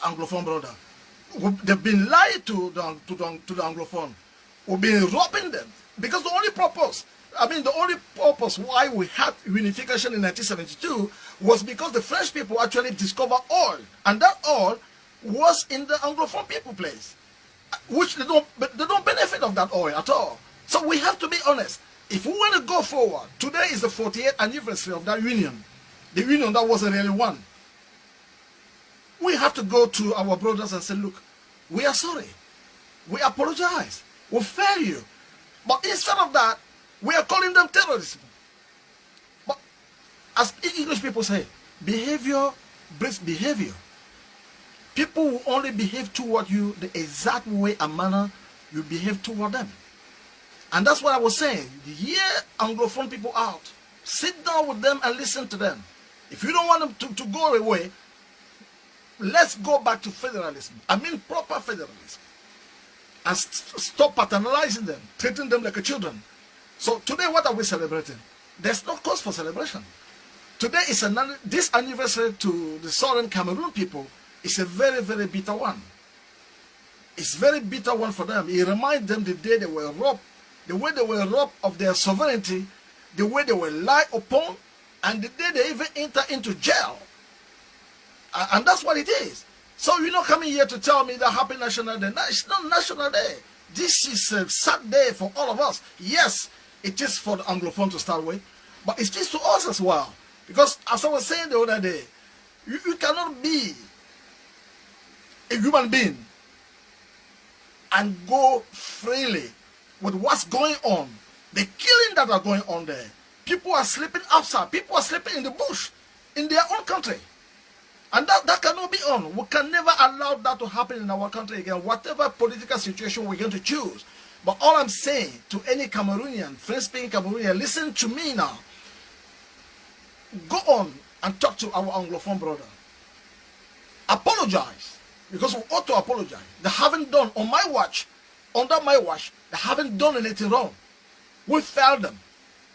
Anglophone brother. They've been lying to the Anglophone. We've been robbing them. Because the only purpose why we had unification in 1972 was because the French people actually discovered oil. And that oil was in the Anglophone people place. Which they don't benefit of that oil at all. So we have to be honest. If we want to go forward, today is the 48th anniversary of that union. The union that wasn't really one. We have to go to our brothers and say, look, we are sorry. We apologize. We failed you. But instead of that, we are calling them terrorists. But as English people say, behavior breeds behavior. People will only behave toward you the exact way and manner you behave toward them. And that's what I was saying. Hear Anglophone people out. Sit down with them and listen to them. If you don't want them to go away, let's go back to federalism. I mean proper federalism. And stop paternalizing them, treating them like a children. So today, what are we celebrating? There's no cause for celebration. Today is this anniversary to the Southern Cameroon people is a very, very bitter one. It's a very bitter one for them. It reminds them the day they were robbed, the way they were robbed of their sovereignty, the way they were lied upon, and the day they even enter into jail. And that's what it is. So you're not coming here to tell me that Happy National Day. No, it's not National Day. This is a sad day for all of us. Yes, it is for the Anglophone to start with, but it is to us as well. Because as I was saying the other day, you cannot be a human being and go freely with what's going on. The killing that are going on there. People are sleeping outside. People are sleeping in the bush in their own country. And that cannot be on. We can never allow that to happen in our country again, whatever political situation we're going to choose. But all I'm saying to any Cameroonian, French-speaking Cameroonian, listen to me now. Go on and talk to our Anglophone brother. Apologize. Because we ought to apologize. They haven't done, on my watch, under my watch, they haven't done anything wrong. We failed them.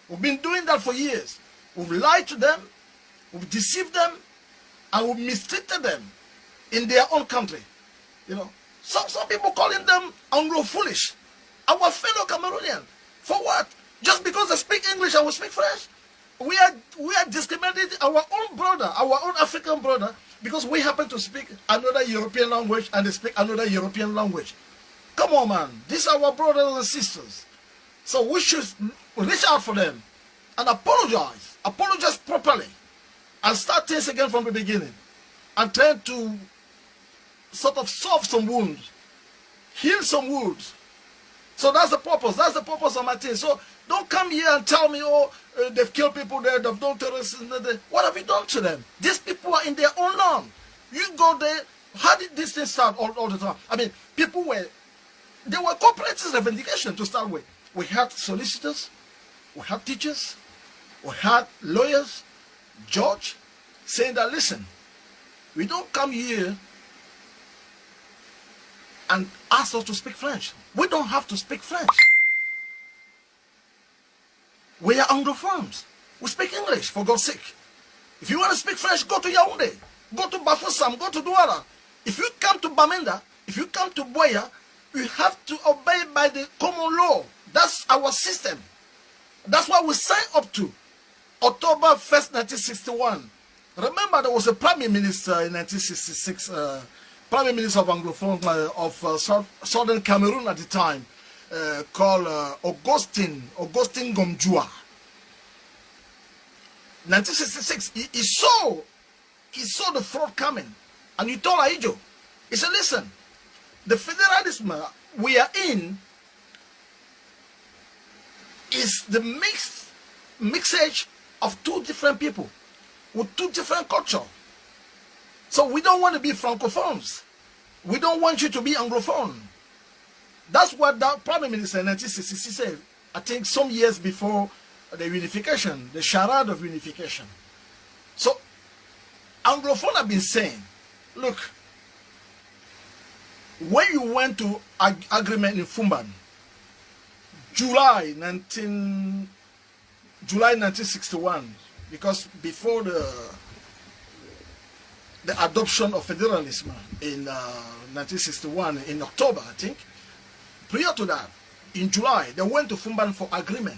We've been doing that for years. We've lied to them. We've deceived them. And we mistreated them in their own country. You know, some people calling them Anglo-foolish. Our fellow Cameroonian. For what? Just because they speak English and we speak French? We are discriminating our own brother, our own African brother, because we happen to speak another European language and they speak another European language. Come on, man. These are our brothers and sisters. So we should reach out for them and apologize. Apologize properly. And start things again from the beginning. And try to sort of solve some wounds. Heal some wounds. So that's the purpose. That's the purpose of my thing. So don't come here and tell me, oh, they've killed people there, they've done terrorism. What have you done to them? These people are in their own land. You go there. How did this thing start all the time? I mean, people were, they were cooperative revendication to start with. We had solicitors. We had teachers. We had lawyers. Judge saying that, listen, we don't come here and ask us to speak French. We don't have to speak French. We are Anglophones. We speak English, for God's sake. If you want to speak French, go to Yaoundé, go to Bafoussam, go to Douala. If you come to Bamenda, if you come to Boya, you have to obey by the common law. That's our system. That's what we signed up to. October 1st, 1961. Remember, there was a prime minister in 1966, prime minister of Anglophone of Southern Cameroon at the time, called Augustin Gomjua. 1966, he saw the fraud coming, and he told Aijo, he said, listen, the federalism we are in is the mixage of two different people with two different cultures. So we don't want to be Francophones. We don't want you to be Anglophone. That's what that Prime Minister in 1966 said, I think some years before the unification, the charade of unification. So Anglophone have been saying, look, when you went to agreement in Fumban, July 1961, because before the adoption of federalism in 1961, in October, I think. Prior to that, in July, they went to Fumban for agreement.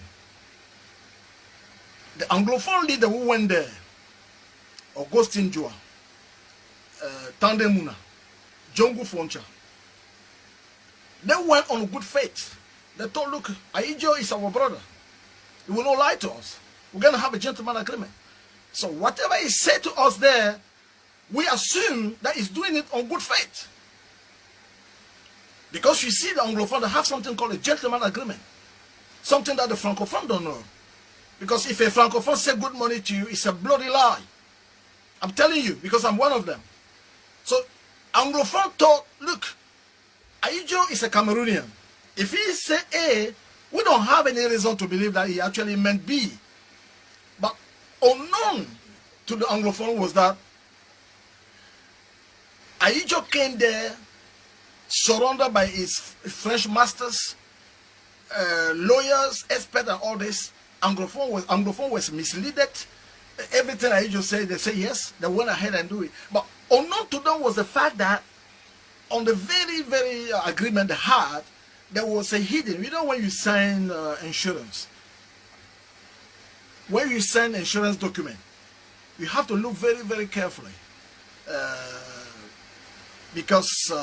The Anglophone leader who went there, Augustin Joa, Tande Muna, Jongu Foncha, they went on good faith. They told, look, Aijo is our brother. He will not lie to us. We're going to have a gentleman agreement. So whatever he said to us there, we assume that he's doing it on good faith. Because you see the Anglophone, they have something called a gentleman agreement. Something that the Francophone don't know. Because if a Francophone say good money to you, it's a bloody lie. I'm telling you, because I'm one of them. So Anglophone thought, look, Aijo is a Cameroonian. If he say A, we don't have any reason to believe that he actually meant B. But unknown to the Anglophone was that Aijo came there surrounded by his French masters, lawyers, experts, and all this. Anglophone was misled. Everything Aijo said, they say yes. They went ahead and do it. But unknown to them was the fact that on the very agreement they had, there was a hidden. You know when you sign insurance, when you sign insurance document, you have to look very carefully because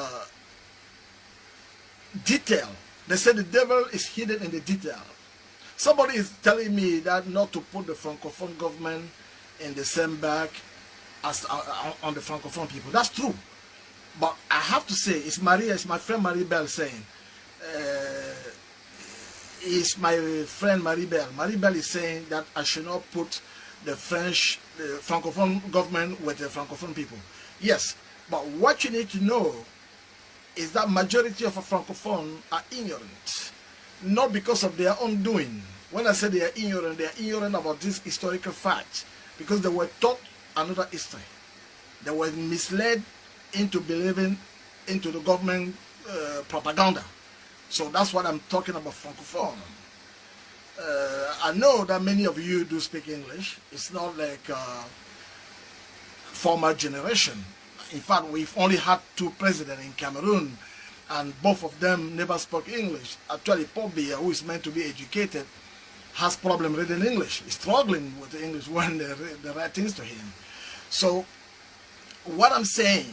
detail. They say the devil is hidden in the detail. Somebody is telling me that not to put the Francophone government in the same bag as on the Francophone people. That's true. But I have to say, it's my friend Marie Bell saying, it's my friend Marie Bell. Marie Bell is saying that I should not put the Francophone government with the Francophone people. Yes, but what you need to know is that majority of a Francophone are ignorant. Not because of their own doing. When I say they are ignorant about this historical fact because they were taught another history. They were misled into believing into the government propaganda. So that's what I'm talking about, Francophone. I know that many of you do speak English. It's not like former generation. In fact, we've only had 2 presidents in Cameroon, and both of them never spoke English. Actually, Paul Biya, who is meant to be educated, has problem reading English. He's struggling with the English when they write things to him. So, what I'm saying